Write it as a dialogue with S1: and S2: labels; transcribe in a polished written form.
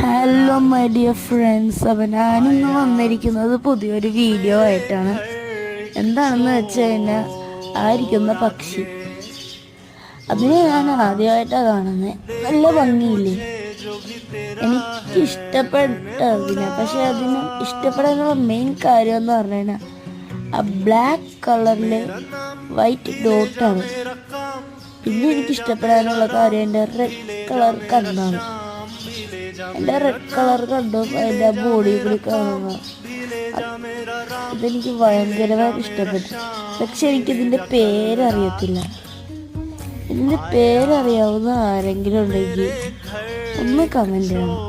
S1: Hello my dear friends, അപ്പം ഞാനിന്ന് വന്നിരിക്കുന്നത് പുതിയൊരു വീഡിയോ ആയിട്ടാണ്. എന്താണെന്ന് വെച്ച് കഴിഞ്ഞാൽ ആയിരിക്കുന്ന പക്ഷി, അതിനെ ഞാൻ ആദ്യമായിട്ടാണ് കാണുന്നത്. നല്ല ഭംഗിയില്ലേ, എനിക്കിഷ്ടപ്പെട്ടതിനെ. പക്ഷെ അതിന് ഇഷ്ടപ്പെടാനുള്ള മെയിൻ കാര്യം എന്ന് പറഞ്ഞു കഴിഞ്ഞാൽ ആ ബ്ലാക്ക് കളറിലെ വൈറ്റ് ഡോട്ടാണ്. പിന്നെ എനിക്കിഷ്ടപ്പെടാനുള്ള കാര്യം എൻ്റെ റെഡ് കളർ കണ്ണാണ്. എൻ്റെ റെഡ് കളർ കണ്ടും അതിൻ്റെ ബോഡി കൂടി കാണുക, ഇതെനിക്ക് ഭയങ്കരമായിട്ട് ഇഷ്ടപ്പെട്ടു. പക്ഷെ എനിക്കിതിൻ്റെ പേരറിയത്തില്ല. ഇതിൻ്റെ പേരറിയാവുന്ന ആരെങ്കിലും ഉണ്ടെങ്കിൽ ഒന്ന് കമൻ്റ് ചെയ്യണം.